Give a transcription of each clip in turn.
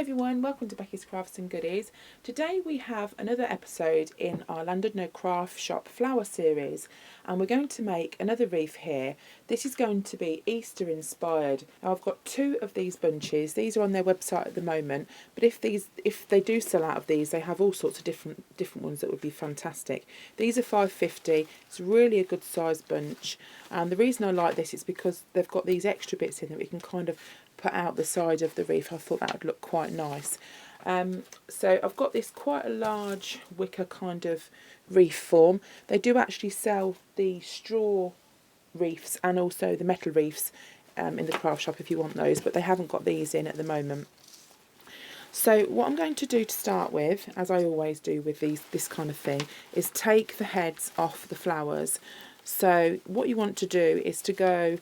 everyone, welcome to Becky's Crafts and Goodies. Today we have another episode in our Llandudno craft shop flower series, and we're going to make another wreath here. This is going to be Easter inspired. Now I've got two of these bunches. These are on their website at the moment, but if they do sell out of these, they have all sorts of different ones that would be fantastic. These are £5.50. It's really a good size bunch, and the reason I like this is because they've got these extra bits in that we can kind of put out the side of the wreath. I thought that would look quite nice. So I've got this quite a large wicker kind of wreath form. They do actually sell the straw wreaths and also the metal wreaths in the craft shop if you want those, but they haven't got these in at the moment. So what I'm going to do to start with, as I always do with this kind of thing, is take the heads off the flowers. So what you want to do is to go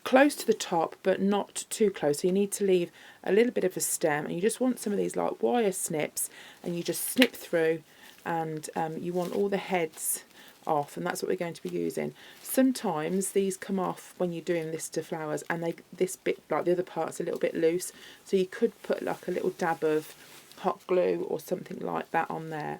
close to the top but not too close, so you need to leave a little bit of a stem, and you just want some of these like wire snips, and you just snip through, and you want all the heads off, and that's what we're going to be using. Sometimes these come off when you're doing this to flowers, and this bit, like the other part's a little bit loose, so you could put like a little dab of hot glue or something like that on there.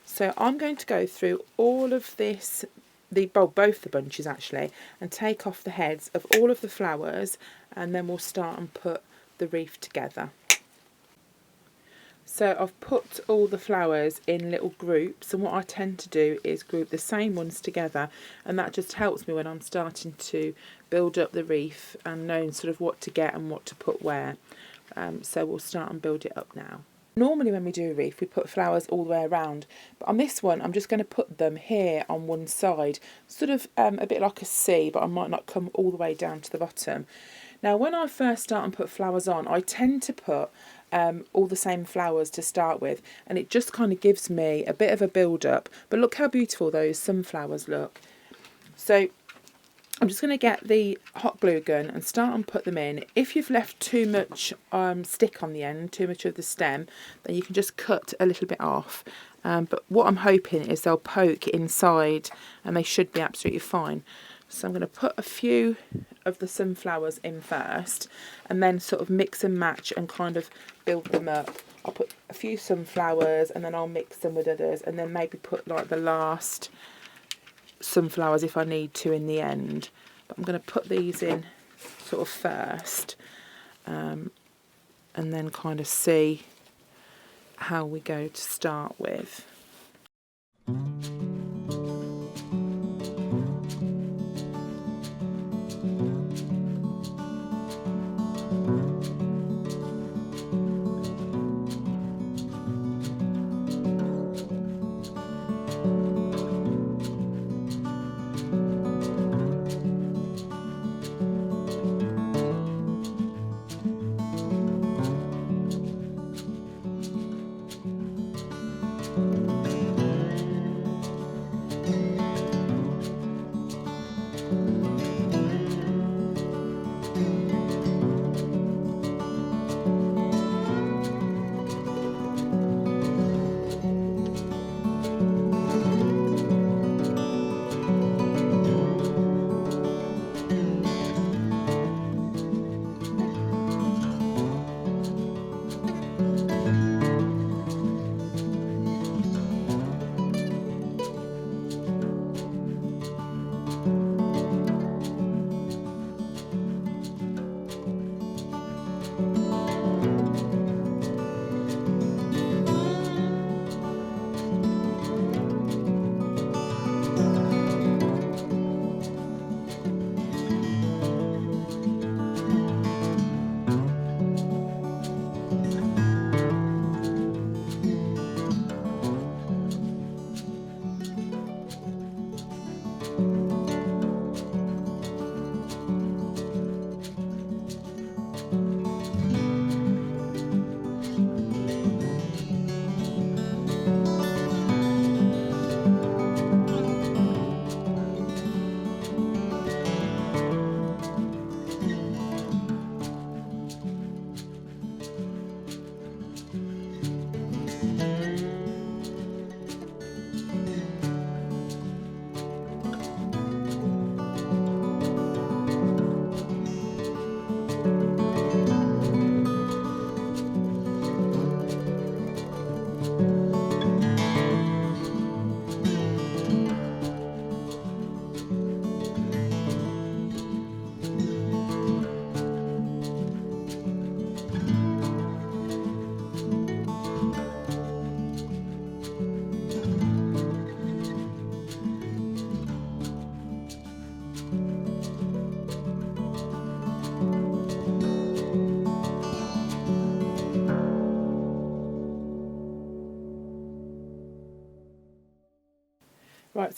So I'm going to go through all of this, both the bunches actually, and take off the heads of all of the flowers, and then we'll start and put the wreath together. So I've put all the flowers in little groups, and what I tend to do is group the same ones together, and that just helps me when I'm starting to build up the wreath and knowing sort of what to get and what to put where. So we'll start and build it up now. Normally when we do a wreath we put flowers all the way around, but on this one I'm just going to put them here on one side, sort of a bit like a C, but I might not come all the way down to the bottom. Now when I first start and put flowers on, I tend to put all the same flowers to start with, and it just kind of gives me a bit of a build up. But look how beautiful those sunflowers look. So I'm just going to get the hot glue gun and start and put them in. If you've left too much stick on the end, too much of the stem, then you can just cut a little bit off. But what I'm hoping is they'll poke inside, and they should be absolutely fine. So I'm going to put a few of the sunflowers in first, and then sort of mix and match and kind of build them up. I'll put a few sunflowers, and then I'll mix them with others, and then maybe put like the last sunflowers if I need to in the end. But I'm going to put these in sort of first, and then kind of see how we go to start with.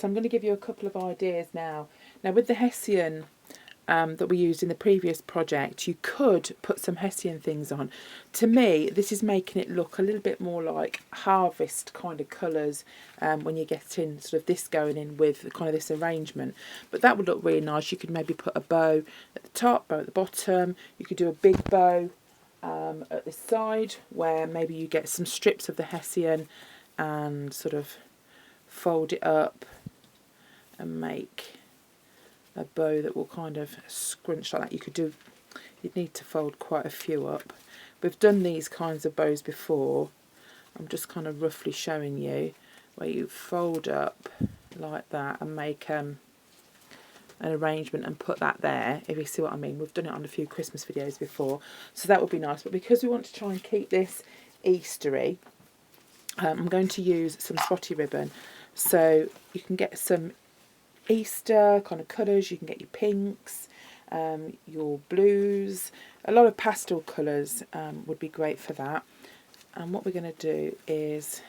so I'm going to give you a couple of ideas now. Now with the Hessian that we used in the previous project, you could put some Hessian things on. To me, this is making it look a little bit more like harvest kind of colours when you get in sort of this going in with kind of this arrangement. But that would look really nice. You could maybe put a bow at the top, bow at the bottom. You could do a big bow at the side where maybe you get some strips of the Hessian and sort of fold it up and make a bow that will kind of scrunch like that. You'd need to fold quite a few up. We've done these kinds of bows before. I'm just kind of roughly showing you where you fold up like that and make an arrangement and put that there, if you see what I mean. We've done it on a few Christmas videos before, so that would be nice. But because we want to try and keep this Eastery, I'm going to use some spotty ribbon. So you can get some Easter kind of colours, you can get your pinks, your blues, a lot of pastel colours would be great for that. And what we're going to do is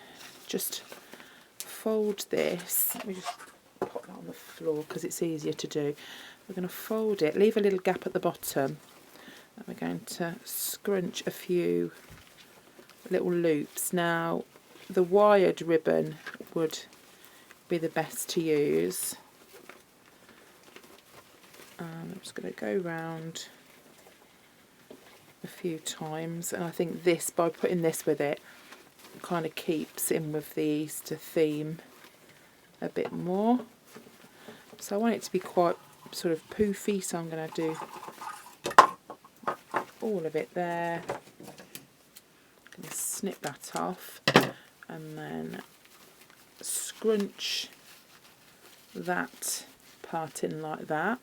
just fold this. Let me just pop that on the floor because it's easier to do. We're going to fold it, leave a little gap at the bottom, and we're going to scrunch a few little loops. Now the wired ribbon would be the best to use. I'm just going to go round a few times, and I think this, by putting this with it, kind of keeps in with the Easter theme a bit more. So I want it to be quite sort of poofy, so I'm going to do all of it there. I'm going to snip that off and then scrunch that part in like that.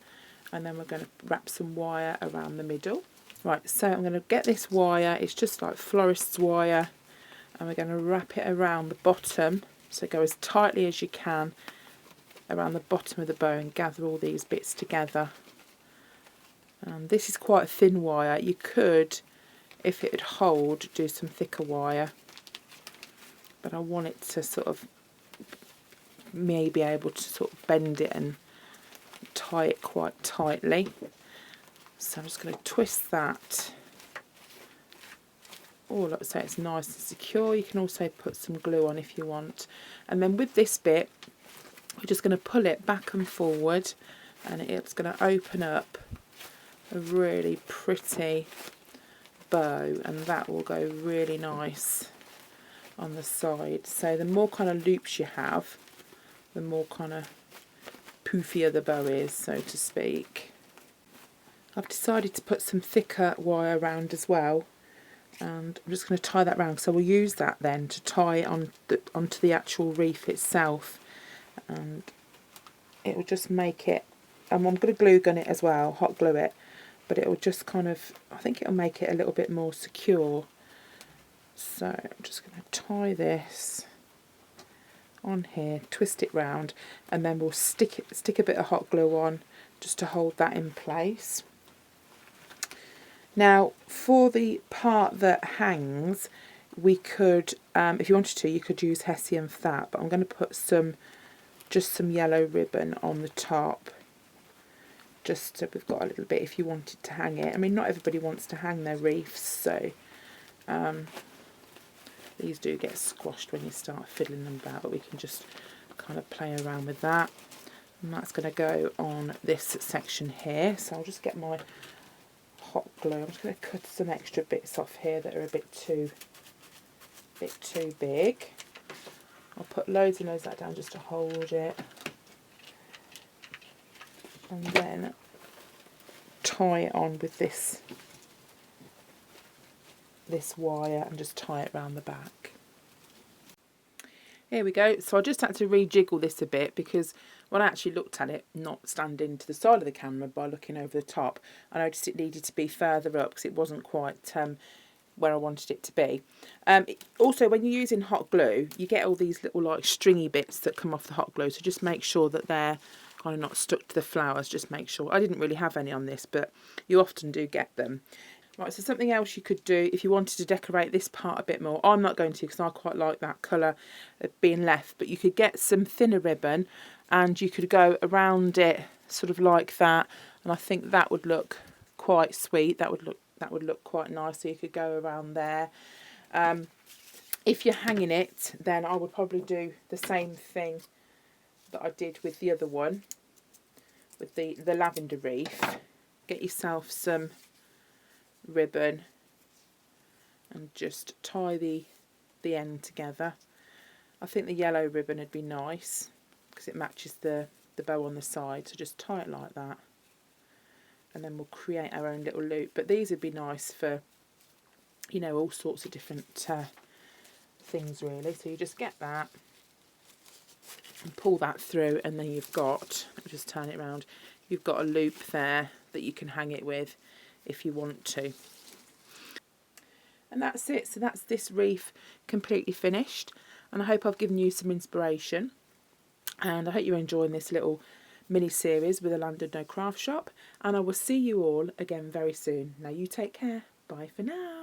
And then we're going to wrap some wire around the middle. Right, so I'm going to get this wire, it's just like florist's wire, and we're going to wrap it around the bottom, so go as tightly as you can around the bottom of the bow and gather all these bits together. This is quite a thin wire. You could, if it would hold, do some thicker wire, but I want it to sort of, maybe able to sort of bend it and tie it quite tightly. So I'm just going to twist that all up so it's nice and secure. You can also put some glue on if you want. And then with this bit, we're just going to pull it back and forward, and it's going to open up a really pretty bow, and that will go really nice on the side. So the more kind of loops you have, the more kind of poofier the bow is, so to speak. I've decided to put some thicker wire around as well, and I'm just going to tie that round, so we'll use that then to tie on onto the actual wreath itself, and it will just make it, and I'm going to glue gun it as well, hot glue it, but it will just kind of, I think it will make it a little bit more secure. So I'm just going to tie this on here, twist it round, and then we'll stick a bit of hot glue on just to hold that in place. Now for the part that hangs, we could, if you wanted to, you could use Hessian for that, but I'm going to put just some yellow ribbon on the top, just so we've got a little bit if you wanted to hang it. I mean, not everybody wants to hang their wreaths, so these do get squashed when you start fiddling them about, but we can just kind of play around with that. And that's going to go on this section here, so I'll just get my hot glue. I'm just going to cut some extra bits off here that are a bit too big. I'll put loads and loads of that down just to hold it, and then tie it on with this wire and just tie it around the back. Here we go. So I just had to rejiggle this a bit because when I actually looked at it, not standing to the side of the camera by looking over the top, I noticed it needed to be further up because it wasn't quite where I wanted it to be. Also, when you're using hot glue, you get all these little like stringy bits that come off the hot glue, so just make sure that they're kind of not stuck to the flowers. Just make sure. I didn't really have any on this, but you often do get them. Right, so something else you could do if you wanted to decorate this part a bit more. I'm not going to because I quite like that colour being left, but you could get some thinner ribbon and you could go around it sort of like that, and I think that would look quite sweet. That would look quite nice. So you could go around there. If you're hanging it, then I would probably do the same thing that I did with the other one, with the lavender wreath. Get yourself some ribbon and just tie the end together. I think the yellow ribbon would be nice because it matches the bow on the side, so just tie it like that, and then we'll create our own little loop. But these would be nice for, you know, all sorts of different things really. So you just get that and pull that through, and then you've got, let me just turn it around, you've got a loop there that you can hang it with if you want to. And that's it. So that's this wreath completely finished, and I hope I've given you some inspiration, and I hope you're enjoying this little mini series with the Llandudno craft shop, and I will see you all again very soon. Now you take care. Bye for now.